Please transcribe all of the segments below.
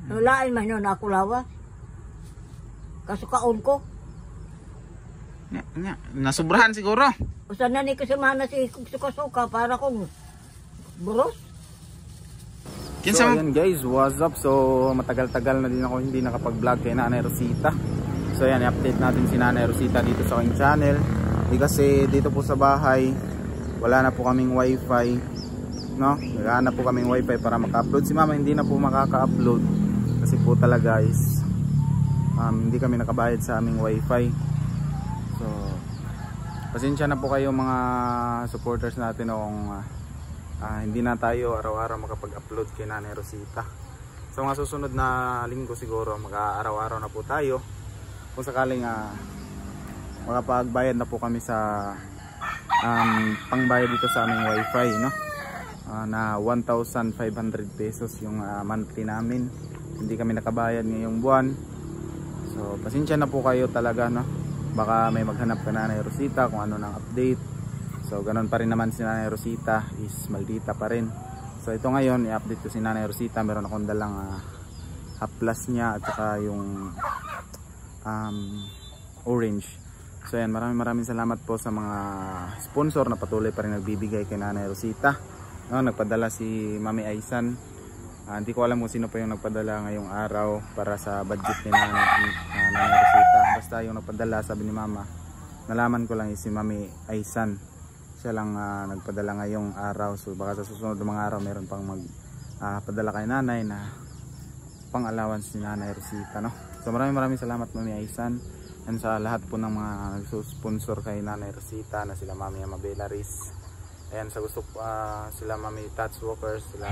Lain man yun ako lawas. Kasukaon ko. Nasubrahan siguro. Usan na ni kasamana si suka-suka para kong buros. So ayan guys, what's up? So matagal-tagal na din ako hindi nakapag-vlog kay Nanay Rosita. So ayan, i-update natin si Nanay Rosita dito sa aking channel. Kasi dito po sa bahay, wala na po kaming wifi, no? Naghahanap po kaming wifi para maka-upload. Si mama hindi na po makaka-upload kasi po talaga is hindi kami nakabayad sa aming wifi. So pasensya na po kayo mga supporters natin kung hindi na tayo araw-araw makapag-upload kay Nanay Rosita. So mga susunod na linggo siguro mag-araw-araw na po tayo. Kung sakaling makapagbayad na po kami sa pangbayad dito sa aming wifi, no? Na 1,500 pesos yung monthly namin. Hindi kami nakabayad ngayong buwan. So pasensya na po kayo talaga, no? Baka may maghanap ka Nanay Rosita kung ano ng update. So ganun pa rin naman si Nanay Rosita, is maldita pa rin. So ito ngayon i-update ko si Nanay Rosita. Meron akong dalang half plus niya at saka yung orange. So yan, maraming salamat po sa mga sponsor na patuloy pa rin nagbibigay kay Nanay Rosita. No, nagpadala si Mami Aisan. Hindi ko alam kung sino pa yung nagpadala ngayong araw para sa budget ni Nanay Rosita. Basta yung nagpadala, sabi ni Mama, nalaman ko lang is si Mami Aisan. Siya lang nagpadala ngayong araw. So baka sa susunod ng mga araw meron pang magpadala kay Nanay na pang allowance ni Nanay Rosita, no? So maraming salamat Mami Aisan. And sa lahat po ng mga nagsusponsor kay Nanay Rosita na sila Mami Amabela Riz. Ayan, sa gusto sila Mami Tats Walker, sila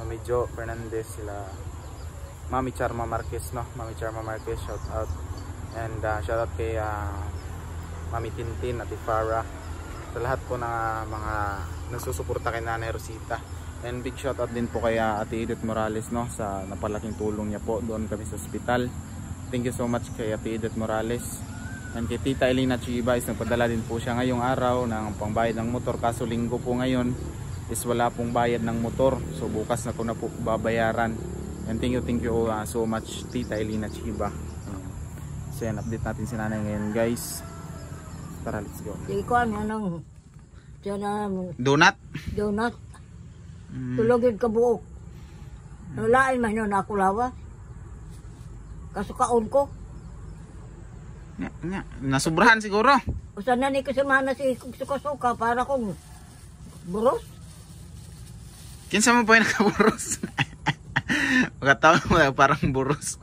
Mami Jo Fernandez, sila Mami Charma Marquez, no? Mami Charma Marquez, shout out. And shout out kay Mami Tintin at Farah. Sa lahat po ng mga nagsusuporta kay Nanay Rosita. And big shout out din po kay Ate Edith Morales, no? Sa napalaking tulong niya po doon kami sa ospital. Thank you so much kay Ate Edith Morales. And kay Tita Elena Chibais, nagpadala din po siya ngayong araw ng pangbayad ng motor. Kaso linggo po ngayon is wala pong bayad ng motor. So bukas na ko na po babayaran. And thank you so much Tita Elena Chiba. So yan, update natin si Nanay ngayon guys. Tara, let's go. Ikaw anong donut? Donut. Tulogin ka buok. Lain man yun ako lawas. Kasukaon ko. Nasubrahan siguro. Usan na ni kasamana si suka-suka para kong buros. Kinsa mo pa yung nakaburos? Magkataon mo parang buros.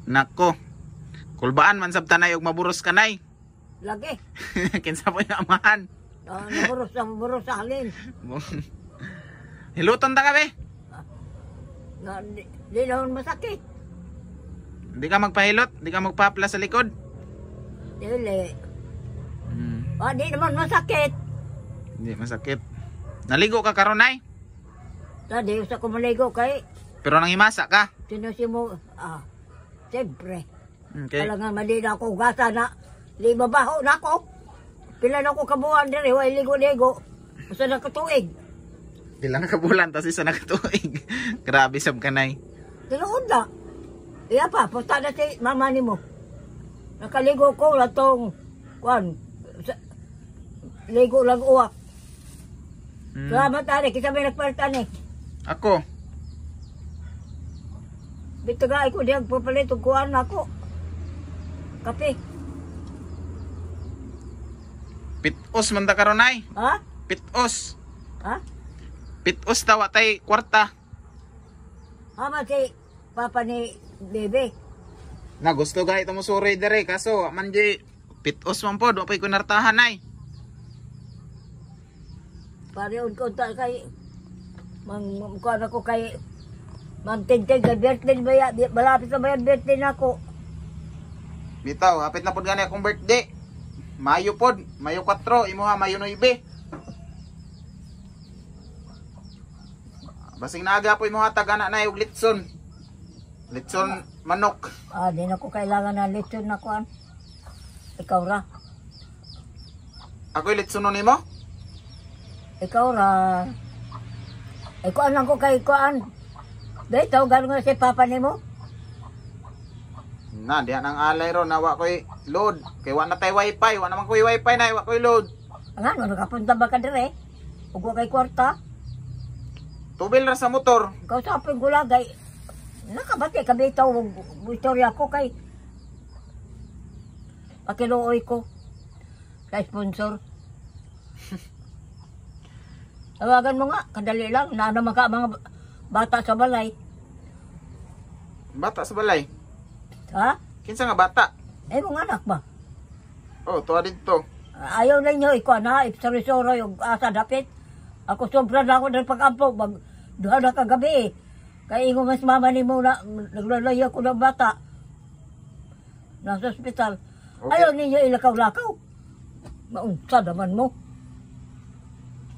Nako. Kulbaan man sabta na yung maburos ka nay. Lagi. Kinsa po yung amahan? Naburos sa halin. Hiluton ta ka be? Di naman masakit. Hindi ka magpahilot? Hindi ka magpapla sa likod? Dili. Di naman masakit. Hindi masakit. Naligo ka karon ay? Di usa ko maligo kay. Pero nang himasa ka? Sinusimo. Siyempre. Okay. Kailangan mali na ako gasa na. Limabaho na ako. Pila na ako kabuhan diri. Way ligo-ligo. Usa na katuig. Ilang kabulan tas isa na katuig. Grabe sab kanay. Tinuod na. Iya pa, pusta na si mama ni mo. Nakaligo ko latong ligo lang uwak. Salamat tari, kita may nagpalitan eh. Ako? Bitagay ko diyang pupalitong kuhan ako. Kape. Pitos man ta karon ay? Ha? Pitos. Ha? Pitos tawa tay kwarta. Ama si papa ni bebe. Na gusto gani mo suri dire kaso man di pitos man pod, wa pay ko nartahan ay. Pareon ko ta kay kuhan ako kay Ma'am Tintin kay birthday baya, malapit na bayan birthday nako. Bitaw, hapit na pod gani akong birthday. Mayo pod, Mayo 4, imo ha Mayo 9. Basing naaga po imo hatag ana na og litson. Litson manok. Di na ko kailangan na litson na kuhan. Ikaw ra. Ako litson nimo? Ikaw ra. Kuhan lang ko kay kuhan. Dahil tawagan ko na si Papa ni mo. Na, diyan ang alay ron, nawa ko'y load. Kaya wa na tayo wifi, wa naman ko'y wifi na, wa ko'y load. Ang ano, nakapunta ba ka dire? Huwag ko kay kwarta. Tubil ra sa motor. Kausapin ko lang, kay nakabati ka bitaw, istorya ko kay pakiluoy ko. Kay sponsor. Tawagan mo nga, kadali lang, na naman ka mga bata sa balay. Bata sa balay. Ha? Kinsa nga bata? Eh, mga anak ba? Oh, tuwa dito. Ayaw na inyo, ikaw na, ipsarisoro yung asa dapit. Ako sobra na ako ng pag-ampo, duha na kagabi eh. Kaya ingo mas mama ni mo na, naglalaya ko ng bata. Nasa ospital. Okay. Ayaw ninyo ilakaw-lakaw. Maunsa naman mo.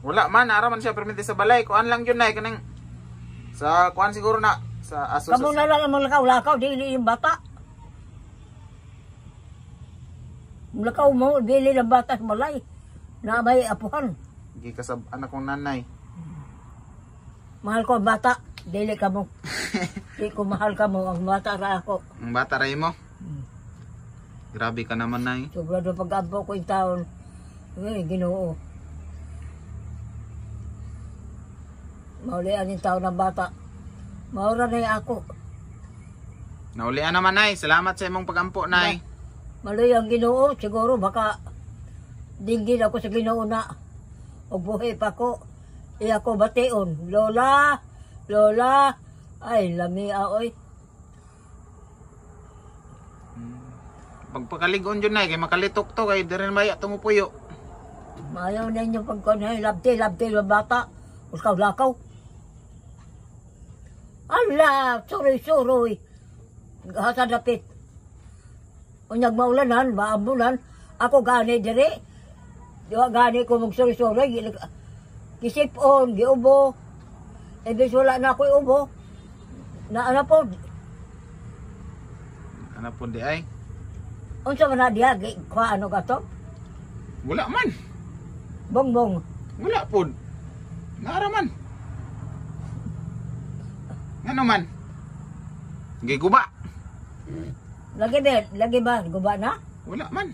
Wala man, araman siya permite sa balay. Kuan lang yun na, kanang sa kuan siguro na, sa aso. Kamu na lang ang lakaw-lakaw, di yung bata. Lakaw mo, bili ng bata sa malay. Na may apuhan. Gi ka sa anak kong nanay. Mahal ko ang bata, dili ka mo. Di ko mahal ka mo, ang bata ra ako. Ang bata ray mo? Grabe ka naman, nay. Sobra doon pag-ampo ko yung taon. Eh, Ginoo. Maulian yung taon ng bata. Maura na yung ako. Naulian naman, nay. Salamat sa imong pagampo, nay. Maloy ang Ginoo, siguro baka dinggin ako sa Ginoo na. O buhay pa ko. Iya ko bation. Lola, Lola, ay lami aoy. Pagpakaligon yun, nay. Kay makalitok to, kay diren maya tumupuyo. Mayaw na inyo pagkanay. Labte, bata. Uskaw-lakaw. Ala, suroy. Hasa dapit. Unyag maulanan, maambulan. Ako gani dire. Diwa gani ko magsuroy. Kisipon, giubo. Ebis wala na ako iubo. Na ano po. Ano po di ay? Unsa man na diya, kwa ano ka to? Wala man. Bongbong. Wala po. Naaraman. Ano man? Giguba. Lagi ba? Guba na? Wala man.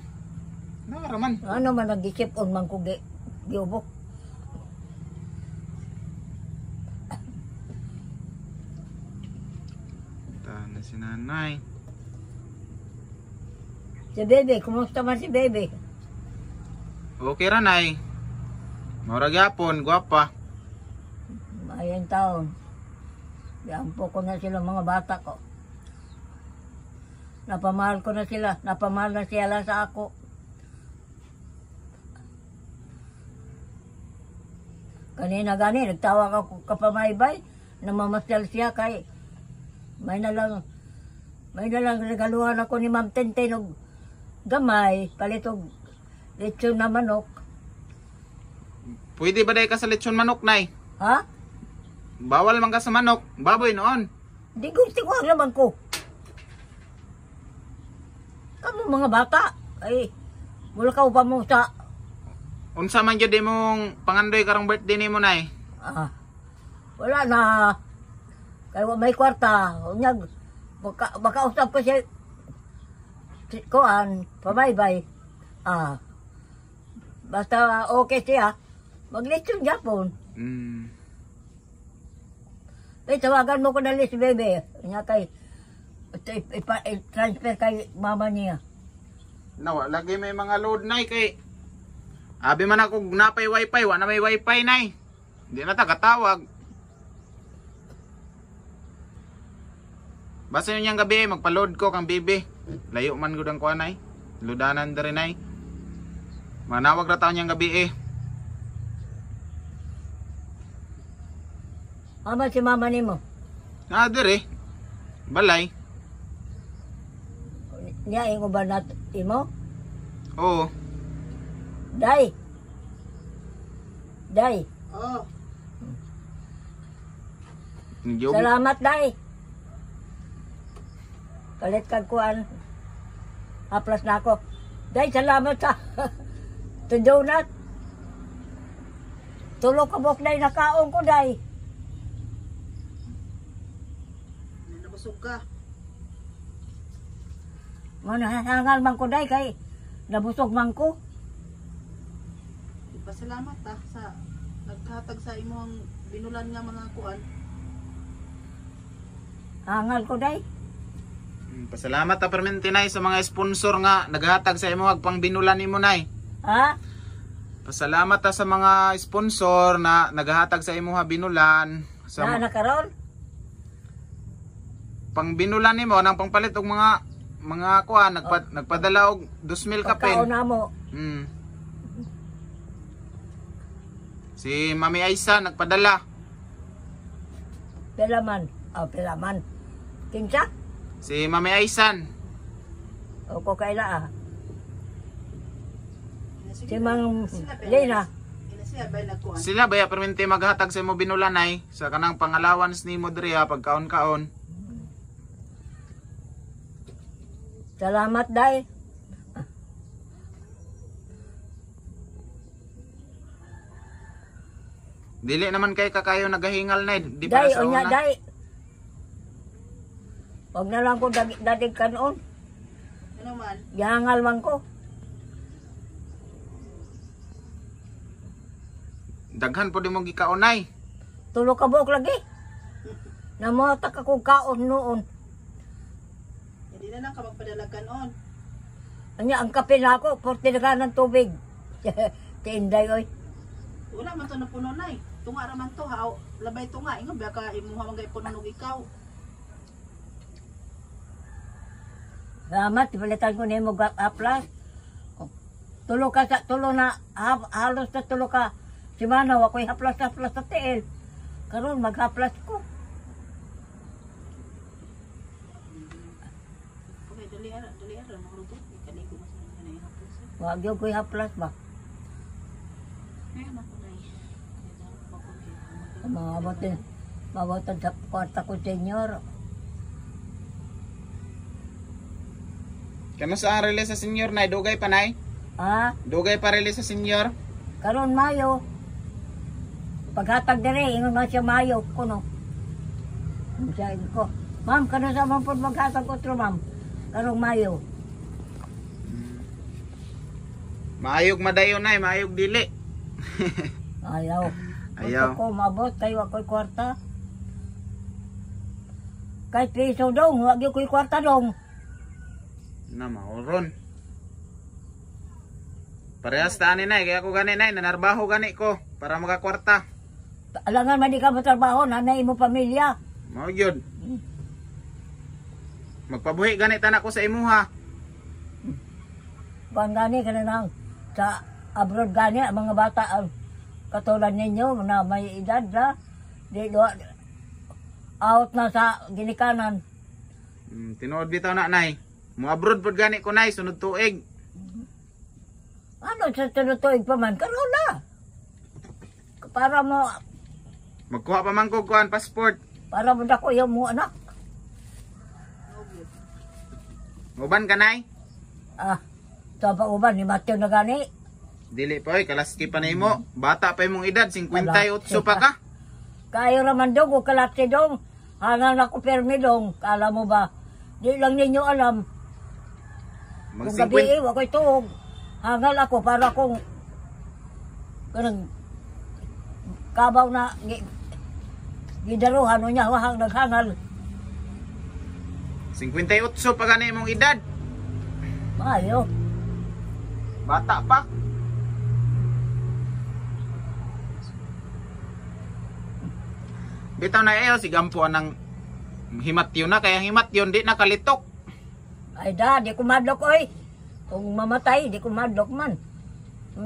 Naaraman. Ano man nag-isipon man ko giubo? Tana si nanay. Si Bebe, kumusta man si Bebe? Okay ra, nay. Maura gyapon, gwapa. Ayan taon. Diampo ko na sila mga bata ko. Napamahal ko na sila. Napamahal na sila sa ako. Kanina gani, nagtawag ako kapamaybay. Namamasyal siya kay may na lang regaluhan ako ni Ma'am Tenten og gamay, palitog lechon na manok. Pwede ba day ka sa lechon manok, nay? Ha? Bawal man ka sa manok. Baboy noon. Di gusto ko naman ko. Kamu mga bata, ay wala ka pa mo sa Unsa man gyud imong pangandoy karong birthday nimo, nay? wala na. Kaya may kwarta. Unyag, baka usap ko siya kuan, pamaybay. Basta okay siya. Maglitsyon Japon. Eh, tawagan mo ko na si Bebe. Kanya kay, transfer kay mama niya. Nawa, lagi may mga load, nay, kay abi man ako napay wifi, wala na may wifi, nay. Hindi na ta katawag. Basta yun yung gabi, magpa-load ko kang bibi. Layo man gud ang kuan, nay. Ludanan diri, nay. Manawag ra taon yung gabi eh. Ama si mama ni mo. Diri. Balay. Niya ingo ba na imo? Oo. Day. Oo. Jogi. Salamat, Day. Palit kag kuan. Haplas na ako. Day, salamat sa to donut. Tulo ka bok, Day, nakaon ko, Day. busog ka. Manahangal man ko day kay nabusog man ko. Pasalamat sa naghatag sa imong binulan nga mga kuan. Hangal ko day. Pasalamat ta permanente nay sa mga sponsor nga naghatag sa imo ag pangbinulan nimo nay. Ha? Pasalamat ta sa mga sponsor na naghatag sa imo binulan sa Na nakaroon? pangbinulan nimo nang pangpalit og mga kuan nagpadala og 2,000 ka pen. Pagkaon na mo. Si Mami Aisa nagpadala. Pelaman. Pelaman. Kinsa? Si Mami Aisan. O ko kaila ah. Si Mang Sila ba- Lena. Sila ba nagkuan? Sila baya permanente maghatag sa imo binulan nay sa kanang pang-allowance nimo diri pagkaon-kaon. Salamat day. Dili naman kay kakayo nagahingal nay di para Day, sa onya una. day. Huwag na lang ko dadig kanon. Ano man? Gihangal man ko. Daghan po di mo gikaon nay. Tulo ka buok lagi. Namotak akong kaon noon. Hindi na lang ka magpadala kanon. Anya, ang kape na ako, 40 na ng tubig. Tinday, oy. Wala man to na puno nay. Tunga ra man to ha. Labay tunga ingon ba ka imuha man gay puno og ikaw. Salamat, palitan ko na yung haplas. Tulo na, halos na tulo ka. Si Manaw, ako'y haplas sa tiil. Karon maghaplas ko. Okay, dali ara magrugto. Ikaligo mas na ihapos. Wag yung ko'y haplas ba? Ay man ko nay. Mabutin sa kwarta ko, senyor. Kano sa release sa senior nay dugay pa nay? Ha? Dugay pa release sa senior? Karon Mayo. Paghatag dire, ingon na siya Mayo kuno. Sabi ko, ma'am, kano sa man po maghatag otro, ma'am? Karong Mayo. Maayog madayon nay, maayog dili. Ayaw. Ayaw. Gusto ko mabot kayo ako'y kwarta. Kahit piso dong, wag yung ko'y kwarta dong. Na mauron. Parehas ta ani nay, kaya ko gani nay, nanarbaho gani ko para makakwarta. Alangan man di ka matrabaho, nanay mo pamilya. Mao gyud. Magpabuhi gani tanak ko sa imuha. Kuan gani ka na lang sa abroad gani, ang mga bata ang katulad ninyo na may edad na. Out na sa ginikanan. Tinuod bitaw na nay. Mo abroad pod gani ko nay sunod tuig. Ano sa tunutuig pa man? Karoon na. Para mo, Magkuha pa man ko kuan passport. para mo dako yung mo anak. Uban ka nay? Sa pauban ni Mateo na gani. Dili pa oy, kalaski pa nimo. Bata pa imong edad, 58 pa ka. Kayo raman dong, o kalapsi dong. Hangal na ko permi dong. Kala mo ba? Di lang ninyo alam. Mag Kung gabi, ako'y tuog. Hangal ako para kung kanang kabaw na gidaruhan o niya wahang naghangal. 58 pa gani imong edad. Mayo. Bata pa. Bitaw na ayo si gampo anang himatyon na kaya himatyon di nakalitok. Ay da, di ko madlok oy. Kung mamatay, di ko madlok man.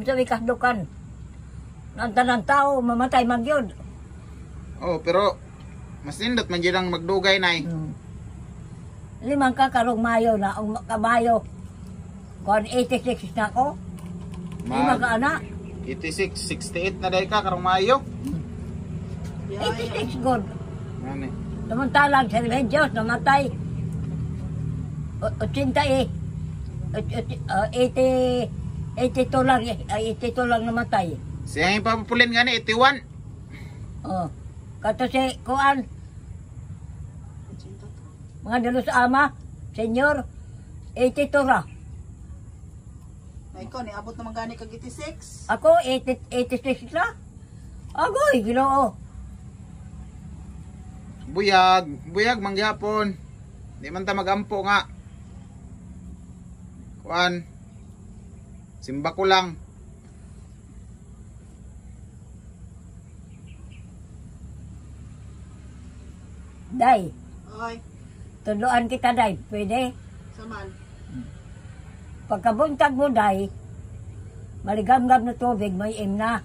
Sabi kahdukan. Nanta ng tao, mamatay man yun. Oh, pero mas nindot man gyud ang magdugay nay. Limang ka karong Mayo na, ang kamayo. Kung 86 na ako, lima ka anak. 86, 68 na dahil ka karong Mayo. 86 good. Ano eh. Samantalang sa Diyos, namatay. 82 lang, 82 lang namatay. Siya yung papapulin gani 81. Oh. Kato si Kuan, Mga dalos ama, senyor, 82 ra. Na ikaw, niabot naman gani kag 86. Ako, 86 ra. Agoy, Ginoo. Buyag mangyapon. Di man ta magampo nga. Kuan. Simba ko lang. Day, Oy, tuluan kita, Day. Pwede? saman. Pagkabuntag mo, Day, maligam-gam na tubig, may na.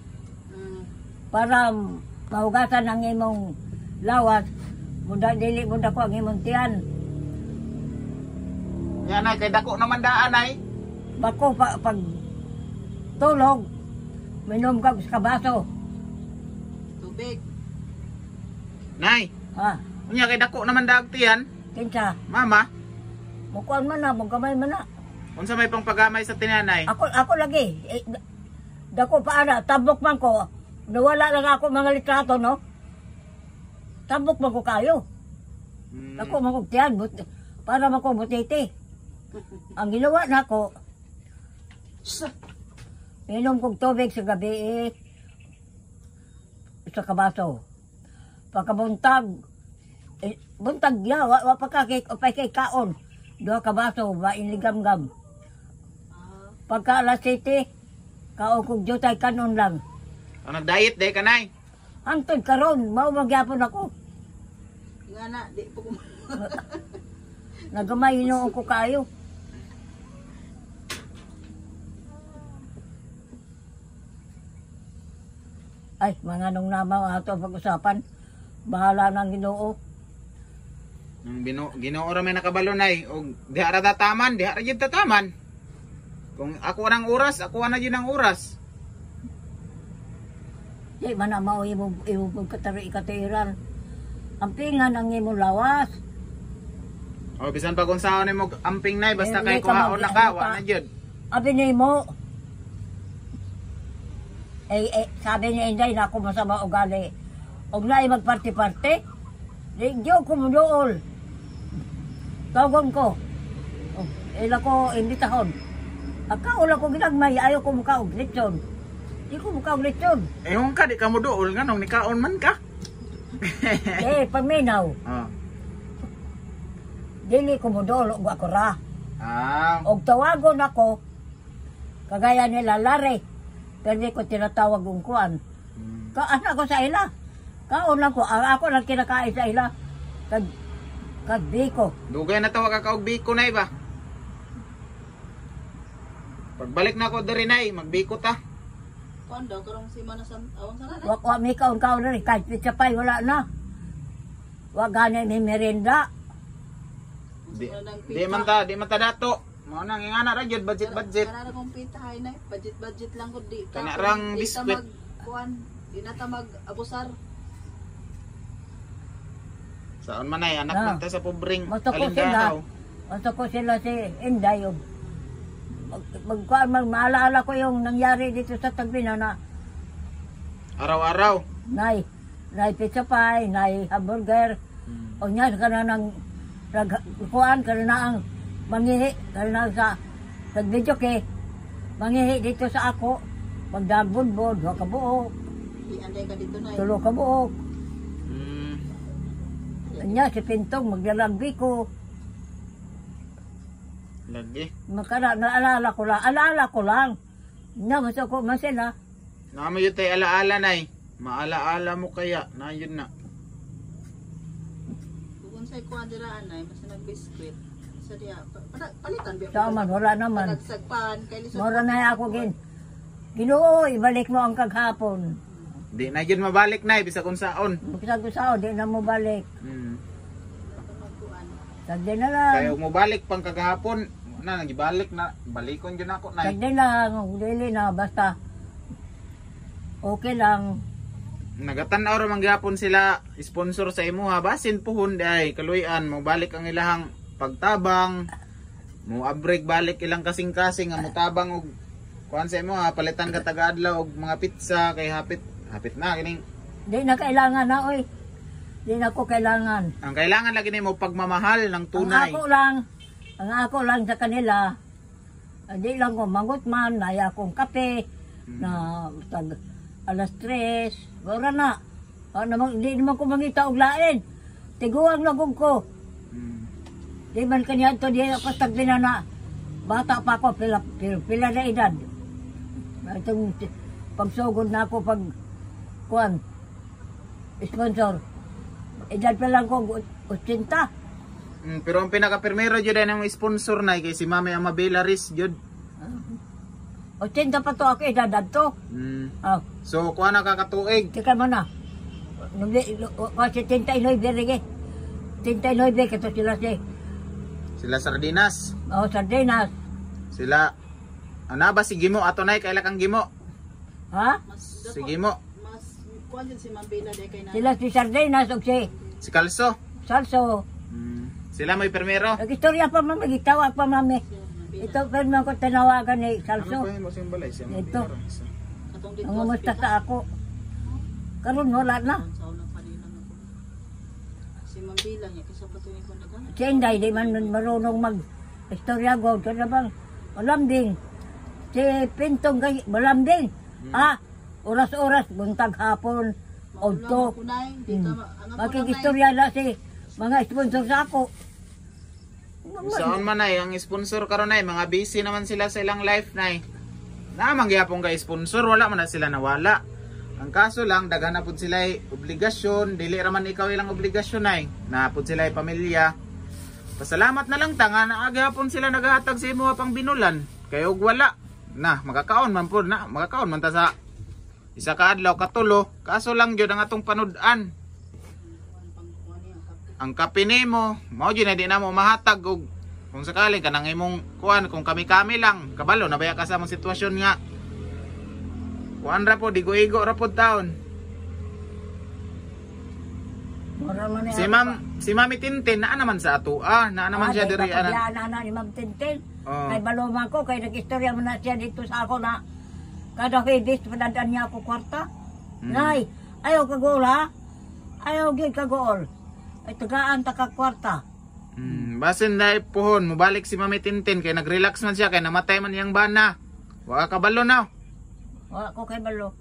Mm. Para mahugasan ang imong lawas. Dili mo dako ang imong tiyan. Yan ay kay dako naman daan ay. Bako pag tulog, minom ka sa kabaso. Tubig. Nay, Ha, unya kay dako naman daag tiyan. kinsa? Mama, Mukuan man na, magkamay man na. unsa may pang pagamay sa tinanay? Ako lagi. Dako pa ana, tabok man ko. Nawala lang ako mga litrato, no? Tabok man ko kayo. Hmm. Ako man ko tiyan, para man ko butiti. Ang ginawa na ko, minom kong tubig sa gabi sa kabaso. Pagkabuntag, buntag ya, wa pa kay kaon. Duha kabaso, wa inligam-gam. Pagka alas 7, kaon kong jutay kanon lang. Ang nag-diet day ka nay. Hantod karon, mao magyapon ako. Nga na, di po ko. Nagamay noon ko kayo. Ay, mga nung namaw ato ang pag-usapan. Bahala ng Ginoo. Nang Ginoo ra may nakabalo nay og diha ra tataman, diha ra jud tataman. Kung ako nang oras, ako na jud ang oras. Di man na mao imong katari ikatiran. Ang pingan ang imong lawas. O bisan pa kung saan mo amping nay basta Hindi kay ka kuhaon na ka, mag- wa na jud. Abi ni mo. Sabi ni Inday na ako masama ugali. Og na magparty-party. Di ko muduol. Tawgon ko. Ila ko imbitahon. Akaw ko ginagmay, ayaw ko mukha og lechon. Di ko mukha og lechon. Ehon ka di ka mo duol nganong nikaon man ka. Paminaw. Oh. Dili ko muduol og ako ra. Ah, Og tawagon ako. Kagaya nila Lare. Pero di ko tinatawag ang kuan. Anak ko sa ila. Kaon lang ko. Ako lang kinakain sa ila. Biko. dugay na tawag ka og biko nay ba? Pagbalik na ako diri nay, magbiko ta. Kuan daw, karong si Mana sa awang sana na. Wa may kaon-kaon na rin. Kahit pizza pie, wala na. Wa gani may merienda. Di man ta dato. Mao nang ingana ra jud budget. Kanara kong pita hay na. Budget lang ko di. Kanarang Di ta biskwit. Kuan, di na ta mag-abusar. Saan man ay anak Ah. man ta sa pobreng Basta ko sila. alindanaw. Basta ko sila si Inday. Magkuhan, maalaala ko yung nangyari dito sa Tagbina na Araw-araw. nay pizza pie, nay hamburger. O niya, ka na ng kuhan, ka na ang mangihi, ka na sa video ke. Mangihi dito sa ako. Magdabunbod, wa ka buok, Ianday ka dito na. tulo ka buok. Hmm. Niya, si Pintong, maglalagbi ko. Lagi. Makara, alala ko lang. Niya, gusto ko man sila. Namo yun tayo alaala nay. Maalaala mo kaya. Na yun na. Kung sa'y kuan diraan ay, basta nag-biskwit. Sa diya, palitan biya. Sa man, wala naman. Panagsagpan, kay lisod. Mora na ako Ginoo, ibalik mo ang kaghapon. Di na yun mabalik nay. Bisa kung saon. Magsagusaw, di na mo balik. Hmm. Sagdi na lang. Kaya mo balik pang kagahapon. Na, nagibalik na. Balikon yun ako nay. Sagdi lang, dili na, basta. Okay lang. Nagatanaw ra mangyapon sila sponsor sa imo ha. Basin puhon day kaluyan mo balik ang ilahang pagtabang. Mo abreg balik ilang kasing-kasing nga mo tabang og kuan sa imo ha, palitan ka taga-adlaw og mga pizza kay hapit na kining Di na kailangan na, oy. Di na ko kailangan. Ang kailangan lagi nimo pagmamahal ng tunay. Ang ako lang sa kanila, hindi lang ko mangot man, naya akong kape, na tag alas 3, wala na. Hindi naman ko mangita og lain. Tiguang lagong ko. Di man kanya ito, di ako tagdina na. Bata pa ako, pila na edad. Itong pagsugod na ako pag kuan, sponsor. Edad pa lang ko, 80. Pero ang pinaka-primero dyan ay ng sponsor na kay si Mami Amabela Riz jud. 80 pa to ako edad to. So kuha na kakatuig. Teka mo na. Kasi 39 rin 39 kato sila Sila Sardinas. Sardinas. Sila ana ba si Gimo ato nay kaila kang Gimo? Ha? Si Gimo. Mas kuan yun si Mambila day kay na. Sila si Sardinas o Si Calso. Salso. Sila may primero. Nag-istorya pa mami, gitawag pa mami. Ito pero man ko tanawagan ni Salso. Ano mo siyang balay siya? Ito. Katong Ang umusta sa ako. Karon wala na. sa unang kanila na po. Si Mambila niya kasi pa tuwing kon dagan. Si Inday, di man marunong mag-istorya go. Kaya bang malambing. Si Pintong kay malambing. Oras-oras, buntag hapon, odto. Makikistorya na si mga sponsor sa ako. Saan man ay ang sponsor karon ay mga busy naman sila sa ilang life nay. Namang gyapon kay sponsor wala man na sila nawala. Ang kaso lang daghan na pud sila obligasyon, dili ra man ikaw ilang obligasyon ay. Na pud sila pamilya. Pasalamat na lang ta nga naagihapon sila nagahatag sa imo pang binulan. Kay og wala na makakaon man pud na, makakaon man ta sa isa ka adlaw katulo. Kaso lang gyud ang atong panud-an. Ang kape nimo, mao gyud na di na mo mahatag og kung sakaling kanang imong kuan kung kami-kami lang, kabalo na baya ka sa mong sitwasyon nga. Kuan ra po digo-igo ra pod taon. Si Mami Tintin naa naman sa ato naa naman siya diri ana. Na ni Ma'am Tintin. Kay baloma ko kay nag-istorya man na siya dito sa ako na kada Huwebes padadan niya ako kwarta. Nay, ayaw kagol ha. Ayaw gyud kagol. Ay tagaan ta ka kwarta. Basin dai pohon mobalik si Mami Tintin kay nag-relax man siya kay namatay man iyang bana. Wa ka balo na. Wa ko kay balo.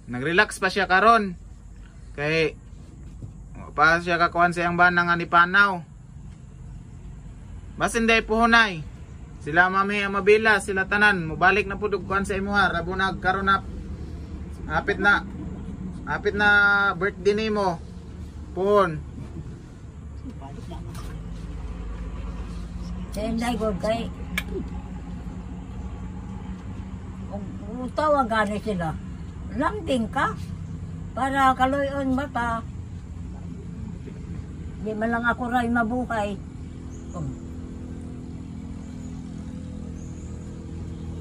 Nag-relax pa siya karon. Kay pa siya kakuan sa iyang bana nga ni Panaw. Basin dai pohon ay. Sila Mami Amabela, sila tanan mobalik na pud og kuan sa imuha rabo nagkaron na hapit na birthday nimo. Pohon. Senday ko kay tawagan sila. Lambing ka para kaluyon mata. Di man lang ako ray mabuhay.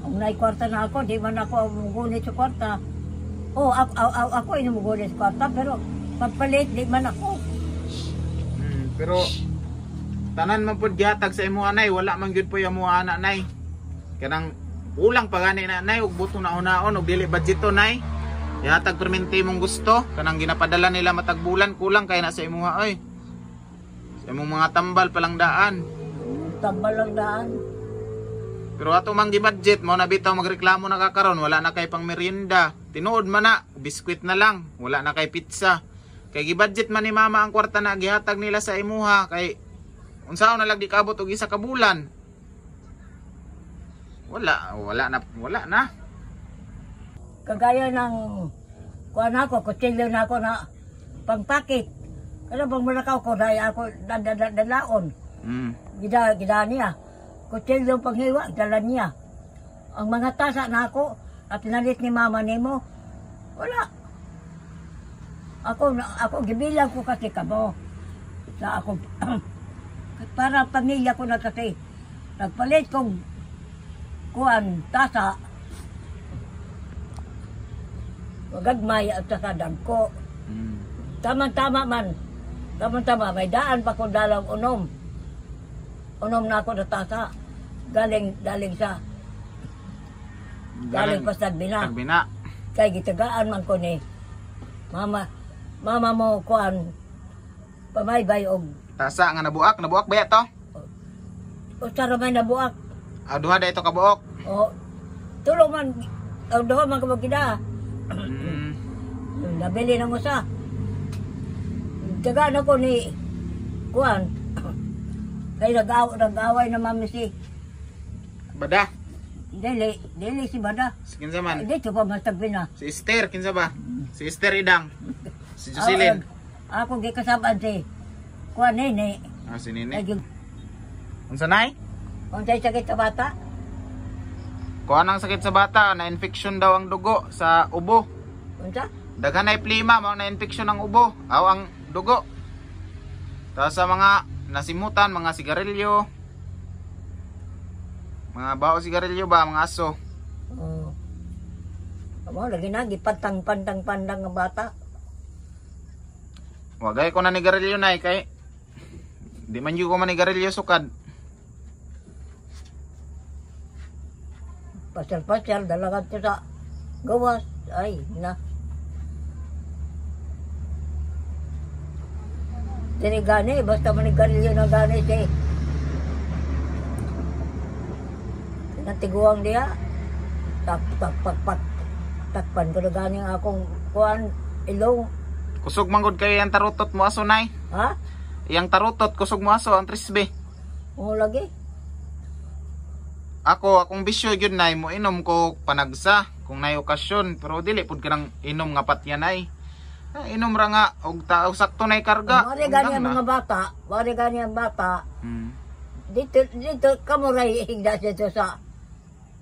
Ang nay kwarta na ako, di man ako mugunit sa kwarta. Ako ay mugunit sa kwarta pero pagpalit di man ako. Pero tanan man pud gihatag sa imo anay, wala man gyud po imo ana nay. Kanang ulang pa gani na nay ug buto na unaon ug dili budgeto nay. Ihatag permente mong gusto, kanang ginapadala nila matag bulan kulang kay na sa imo oy. Sa imong mga tambal palang daan. Tambal lang daan. Pero ato mang gi-budget mo na bitaw magreklamo na kakaron, wala na kay pang merienda. Tinuod man na, biskwit na lang, wala na kay pizza. Kay gi-budget man ni mama ang kwarta na gihatag nila sa imuha kay unsaon na lang di kaabot og isa ka bulan. Wala na. Kagaya ng kuan ako, kutsilyo na ako na pangpakit. Kaya bang malakaw ko dahil ako dalaon. Gida niya. Kutsilyo panghiwa, dala niya. Ang mga tasa na ako, at pinalit ni mama nimo, wala. Ako gibilang ko kasi kamo. Sa ako, para pamilya ko na kasi. Nagpalit kong kuan, tasa. Magagmay at saka dagko. Tama-tama man. Tama-tama, may daan pa kong dalang unom. Unom na ako na tasa. Galing sa galing pa sa Tagbina. Kay gitagaan man ko ni mama mo kuan pamaybay og Tasa nga nabuak ba to? usa ra may nabuak. Duha da ito kabuok. O tulo man ang duha man kabagida. Nabili ng usa. Taga na ko ni kuan. Kay nag-away na mami si Bada. Dili si Bada. Kinsa man? Dito pa matagbi na. Si Esther kinsa ba? Si Esther Idang. Si Jocelyn. Ako gikasaban si kuan ni. Si Nini. Ay Unsa nay? unsay sakit sa bata? Kuan ang sakit sa bata, na infection daw ang dugo sa ubo. Unsa? Daghan na plima, mao na infection ang ubo, aw ang dugo. Tapos sa mga nasimutan, mga sigarilyo, mga bao sigarilyo ba, mga aso. Oh. Amo lagi na gipantang-pandang ang bata. Wagay ko na ni garilyo nay kay di man yu ko man ni garilyo sukad. Pasyal-pasyal dalagan ko sa gawas. Ay, na. Dini gani, basta manigarilyo na gani siya. Natiguang dia. Takpan ko na gani ang akong kuan ilong. Kusog manggod kay ang tarutot mo aso nay. Ha? Iyang tarutot kusog mo aso ang trisbe. Oo lagi. Akong bisyo yun nay mo inom ko panagsa kung nay okasyon pero dili pud ka nang inom nga patyan ay. Inom ra nga og tao sakto nay karga. Mari gani ang mga bata, mari gani ang bata. Hmm. Dito kamuray higda dito sa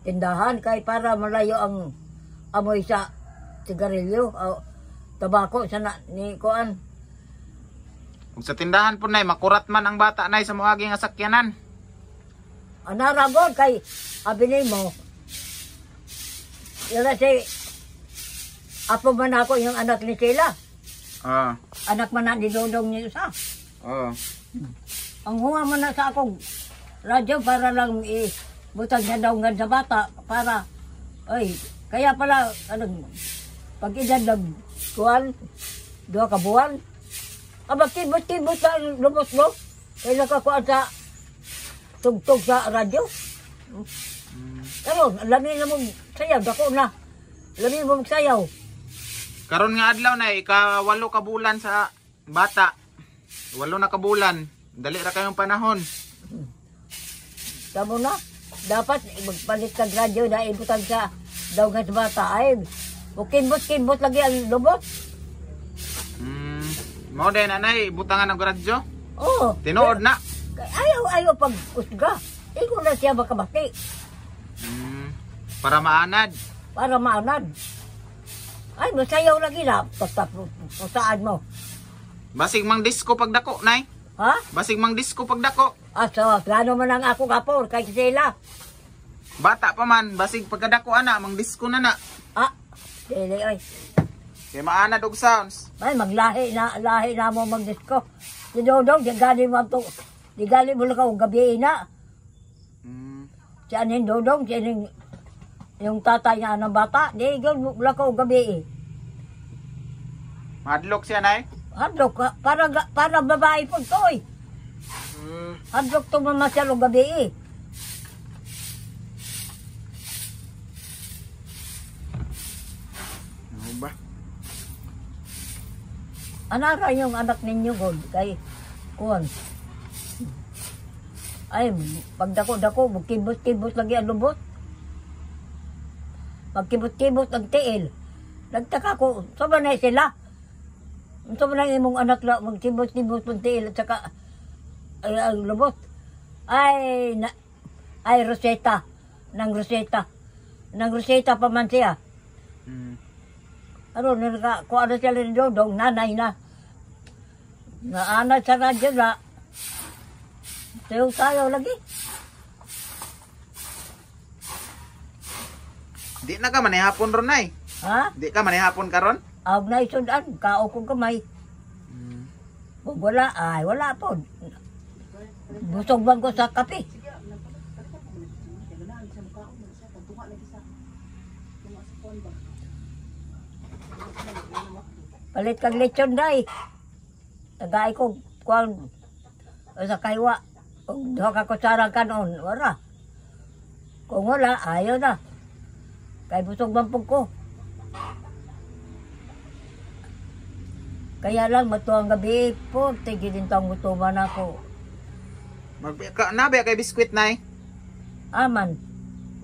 tindahan kay para malayo ang amoy sa sigarilyo o tabako sa ni kuan. Kung sa tindahan po nay makurat man ang bata nay sa moagi nga sakyanan. Anaragod kay abinay mo. Yun si apo man ako yung anak ni Sheila. Anak man na ni Dodong ni isa. Ang hunga man na sa akong radyo para lang butang niya daw nga sa bata para ay kaya pala pag edad kuan 2 ka buwan aba tibot sa lumos mo kaya nakakuan sa tugtog sa radyo. Pero lamin na mong sayaw dako na lamin mo magsayaw Karon nga adlaw na ika-8 ka bulan sa bata. 8 na ka bulan. Dali ra kayong panahon. Tamo na dapat magpalit kag radyo na ibutang sa daw nga sa bata ay kimbot lagi ang lubot. Mao din anay butangan ng radyo. Oo. Tinuod na. Ayaw pag usga. Ikaw na siya makabati. Para maanad. Para maanad. Ay, masayaw lagi na. Saan mo? Basig mang disco pagdako, nay. Ha? Basig mang disco pagdako. So, plano man ang ako kapor kay sila. Bata pa man, basig pagkadako ana, mang disco na na. Dili ay. Kaya maanad og sounds. Ay, lahi na mo mag-disco. Si Dodong, di gali mo lang ako gabi na. Si aning Dodong, si aning yung tatay niya ng bata, di yun lang ako gabi. Madlok siya, nay? Hadlok, para babae po to eh. Hadlok to mamasyal o gabi. Ano ba? Anara yung anak ninyo, God, kay kuwan. Ay, pag dako, magkibot-kibot lagi ang lubot. Magkibot-kibot ang tiil. Nagtaka ko, saba na sila. Saba na imong anak na magkibot-kibot ang tiil at saka ang lubot. Ay, Rosetta. Nang Rosetta pa man siya. Ano, kung ano sila ni Dodong, nanay na. Naanay sa radyo na. Tayo lagi. Di na ka manihapon ron, nay. Ha? Di ka manihapon ka ron? Aw na isundan, kao kong kamay. Wala po. Busog bang ko sa kape. Palit kag lechon day. Tagay ko kuan sa kaywa. Kung duha ka kutsara kanon, wala. Kung wala, ayaw na. Kay busog man po ko. Kaya lang, matuang gabi po, tigilin tang gutuman ako. Nabi kay biskwit nay. Aman.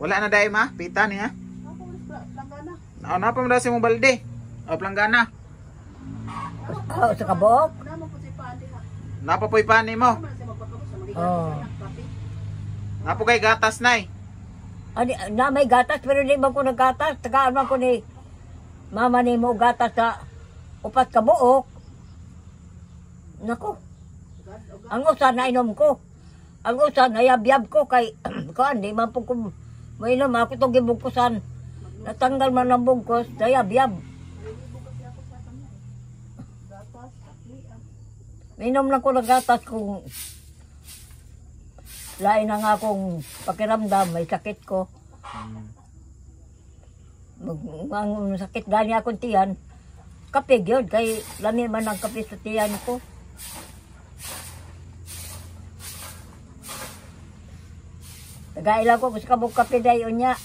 Wala na dai ma, pita niya. Ako langgana. Napa mo daw si mong balde? O planggana. Sa kabuok? Una mo po si Pandi ha. Napa po'y pani mo. Ano man siya magpapabos sa mga Oh. kape. Napo kay gatas nay. Ani, na may gatas, pero di ba ko naggatas? Tagaan man ko ni mama ni mo gatas sa upat kabuok. Nako, ang usan na inom ko. Ang usan na yabyab ko kay, kuan, di man po ko mainom ako itong gibungkusan. Natanggal man ang bungkus, na yabyab. Mainom lang ko ng gatas kung lain na nga akong pakiramdam, may sakit ko. Ang sakit gani akong tiyan, kape yun, kay lami man ang kape sa tiyan ko. Tagailan ko, gusto ka mong kape dayon niya.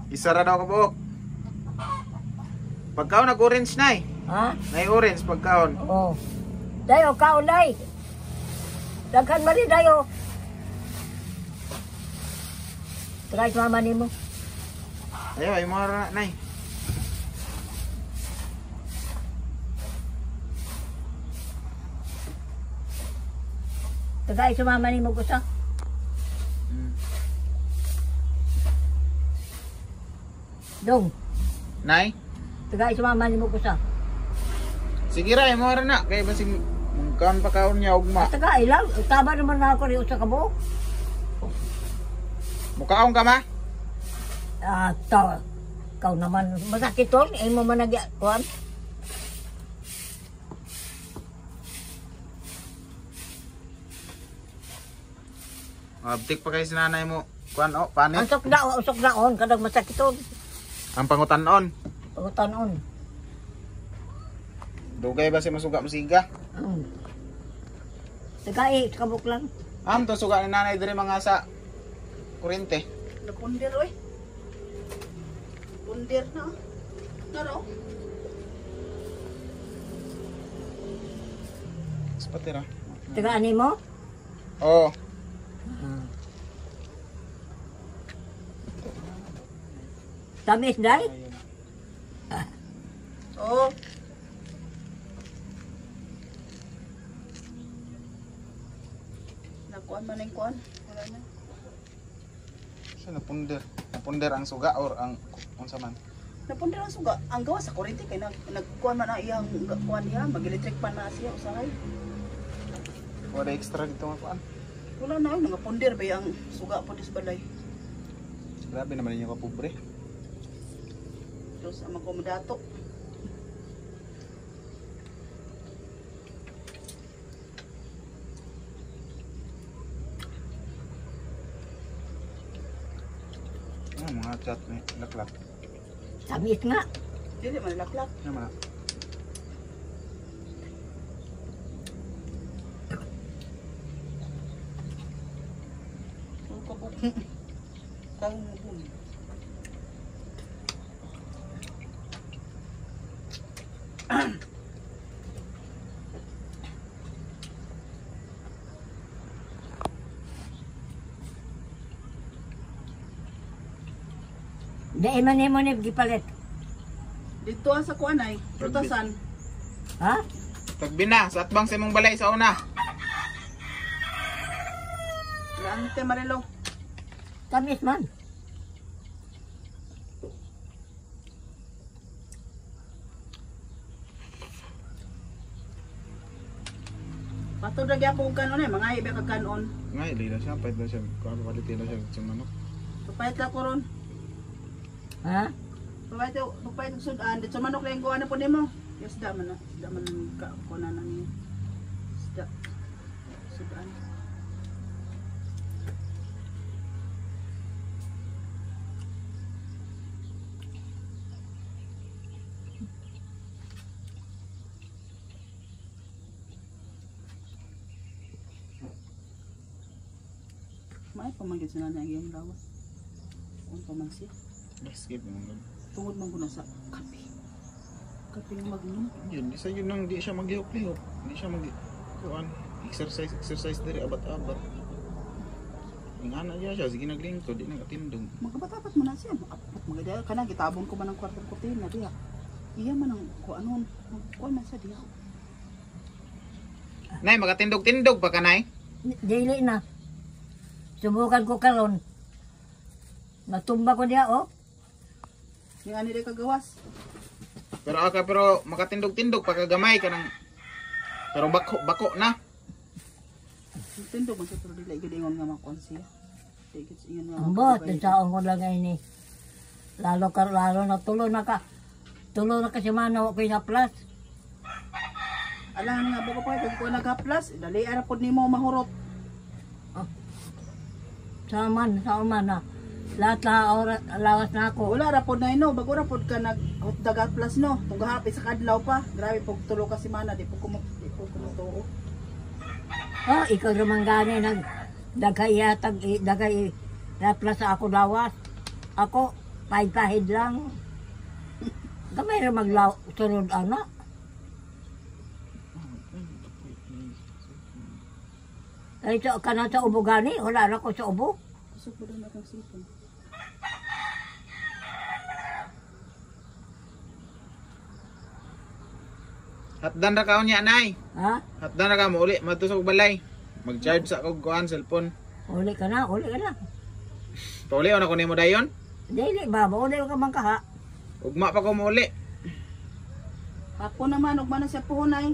Isa ra daw ka buok. Pagkaon nag-orange nay. Ha? Nay orange pagkaon. Oo. Dayo, kaulay. Daghan mali dayo. Try mama ni mo. Ayo, ay mo ra nay. Tagay sa mama ni mo gusto. Dong, Nay. tagay sa mama ni mo gusto. Sige ra, ay mo ra na kay basig kaon pa kaon niya ugma. Tagay lang, tama naman na ako rin sa kabo. Mukaon ka ma? Ah, kau naman masakit ton, ay mo man kuan. Abtik pa kay sinanay mo. Kuan o, panit. Usok daon, kadang masakit ton. Ang pangutan-on. Pagutanon. Dugay ba si masuga masiga? Tagay, sa kabuk lang. Am to suga ni nanay diri mga sa kurente. Napundir oy. Pundir na. Naro. Spatira. Tagaan ni mo? Oh, Tamis day? Oh. Nakuan man ang kuan. Wala na. siya napunder. Napunder ang suga or ang unsa man. Napundir ang suga. Ang gawa sa kurente kay nagkuan man na iyang kuan niya, mag-electric pan na siya usahay. Wala extra dito nga kuan. Wala na ay mga pundir ba ang suga po dis balay. Grabe naman ninyo ka pobre. Terus ang makomodato. Mga chat ni laklak. Tamis nga. Dili man laklak. Nama. Ang kabuk. Kang mubun. Dahil man mo ni gipalit. Dito sa kuan ay prutasan. Ha? Tagbina sa atbang sa imong balay sa una. Laan te Marilo. Tamis man. Pato na gyapon kung kanon eh, mga ibe kag kanon. Ngay dili siya, pait na siya. Kuan pa dito siya sa manok. Papayat la ko ron. Ha? Papayat og sudan, dito sa manok lang kuan na po nimo. Yes da man na, da man ka kuan na ni. Isda. Sudan. May pamangkin sila na iyang lawas. Kung paman siya. Skip mo. Tungod man ko na sa kape. Kape nga mag-inom. Yun, isa yun nang di siya maglihok-lihok. Hindi siya kuan exercise diri abat-abat. Ang ana niya siya, sige naglingkod, di nagatindog. Magkabatapat mo na siya. Makapat mga diya. Kana, gitabon ko man ng kwartong kutina diya. Iya man ang kung ano. Kuan man siya diya. Nay, magatindog-tindog pa ka, Nay? Dili na. Subukan ko karon. Natumba ko diya, oh. Yung ani di kagawas. Pero makatindog-tindog pa kagamay ka ng... Pero bako na. Tindog man siya pero dili gilingon nga makuan siya. Tigit iyon nga. Ambot, taon ko lang ini. Lalo na tulo na kasi manaw ko sa plus. Alam nga bako pa ko nagaplas, dali ara pod nimo mahurot. Sa man na. Lahat na oras, lawas na ako. Wala ra pod na ino, bago ra pod ka nagdagaplas no. Tungga hapit sa kadlaw pa. Grabe pog tulo ka semana di po kumutuo. Oh, ikaw naman gani dagay plus ako lawas. Ako, pahid lang. Gamay ra maglaw, sunod ana. Ay, ka na sa ubo gani? Wala na ko sa ubo. Kusog po na kang sipon. Hatdan ra kaon niya, Nay. Ha? Hatdan ra ka mo uli matusog balay. Mag-charge sa kog kuan cellphone. Uli ka na. Pauli na ko nimo dayon. Dili ba? Uli ka man kaha. Ugma pa ko mo uli. Ako naman, ug man siya puhunay.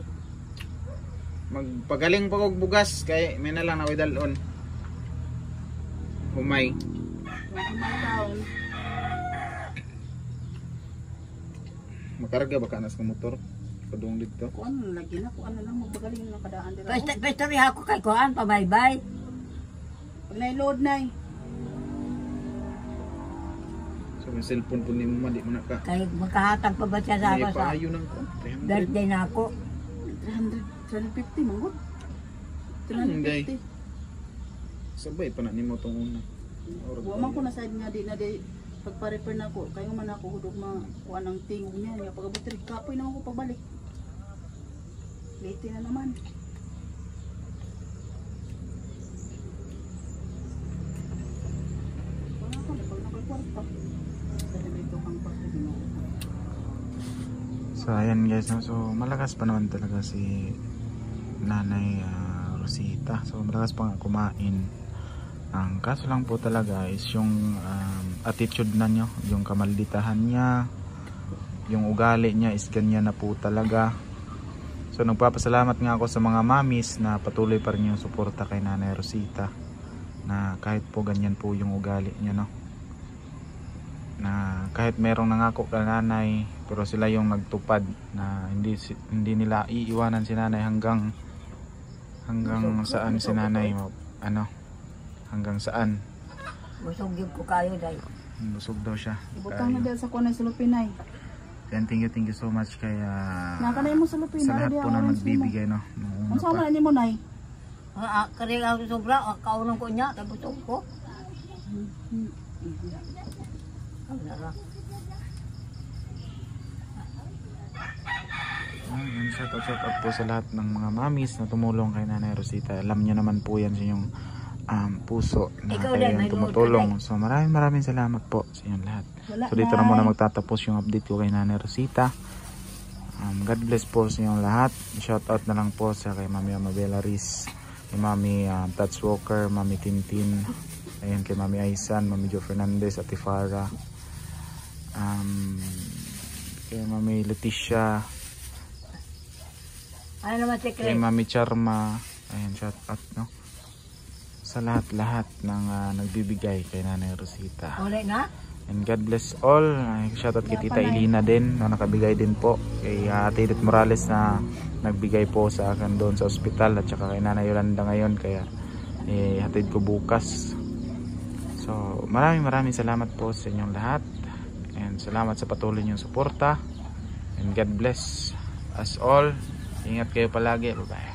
Magpagaling pa kog bugas kay may na lang na dalon. Humay. Taon. Makarga ba kanas ng motor? Padung dito. Kuan lagi na, kuan na lang magpagaling na kadaan dira. Pwesta rin ako kay kuan, pabaybay. Pag na-load na So may cellphone po nimo man di mo na ka. Kay magkahatag pa ba siya sa ako sa Paayo nang ko. birthday na ako. 350 manggod. Hindi. 350. Sabay pa na nimo tong una. Wa man ko na side nga di na di pagpa-repair na ko. Kayo man ako hudog kuan ang tingog niya. Nga pag-abot kapoy naman ko pabalik. Late na naman. Wala ka, pag nakakwarta. Dito kang kwarta din ako. So ayan guys, no? So malakas pa naman talaga si Nanay Rosita. So malakas pa nga kumain. Ang kaso lang po talaga is yung attitude na nyo, yung kamalditahan niya, yung ugali niya is ganyan na po talaga. So nagpapasalamat nga ako sa mga mamis na patuloy pa rin yung suporta kay Nanay Rosita, na kahit po ganyan po yung ugali niya, no? Na kahit merong nangako kay nanay, pero sila yung nagtupad na hindi nila iiwanan si nanay hanggang saan si nanay hanggang saan. Busog yun ko kayo dahil. Busog daw siya. Ibutang na dyan sa kunay sa Lupinay. Then thank you so much kay Nakanay mo sa Lupinay. sa lahat po na nagbibigay, no. Ang sama na mo nay. Kaya ako sobra, kaunang ko niya, busog ko. Shout out po sa lahat ng mga mamis na tumulong kay Nanay Rosita. Alam niyo naman po yan sa inyong puso na kayong tumutulong. So maraming salamat po sa inyong lahat. So dito na muna magtatapos yung update ko kay Nanay Rosita. God bless po sa inyong lahat. Shout out na lang po sa kay Mami Amabela Riz, kay Mami Tats Walker, Mami Tintin, ayan, kay Mami Aisan, Mami Jo Fernandez, Ate Farah, kay Mami Leticia, kay Mami Charma, ayan, shout out, no, sa lahat ng nagbibigay kay Nanay Rosita. Uli na? And God bless all. Shout out kay Tita Elina din na nakabigay din po, kay Ate Edith Morales na nagbigay po sa akin doon sa ospital, at saka kay Nanay Yolanda ngayon, kaya hatid ko bukas. So maraming salamat po sa inyong lahat, and salamat sa patuloy niyong suporta, and God bless us all. Ingat kayo palagi. Bye bye.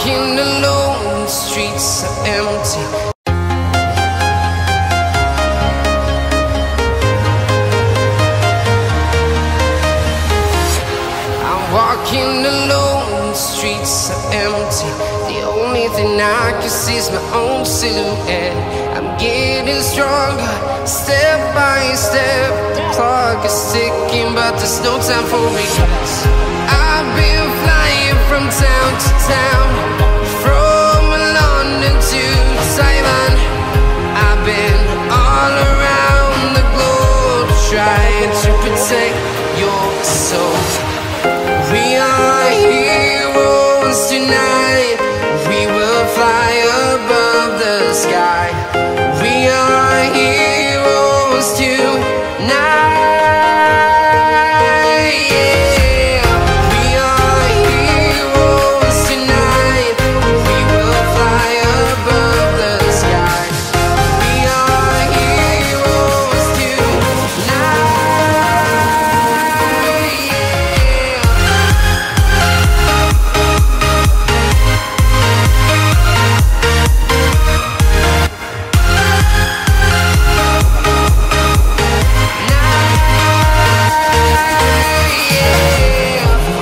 walking alone, the streets are empty. I'm walking alone, the streets are empty. The only thing I can see is my own silhouette. I'm getting stronger, step by step. The clock is ticking, but there's no time for regrets. I've been flying from town to town, from London to Taiwan. I've been all around the globe, trying to protect your soul. We are heroes tonight. We will fly above the sky. We are heroes tonight. Yeah. We are heroes tonight. We will fly above the sky. We are heroes tonight.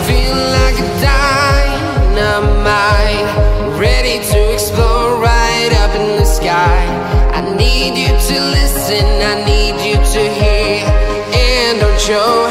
Feeling like a dynamite, ready to explode right up in the sky. I need you to listen, I need you to hear, and don't show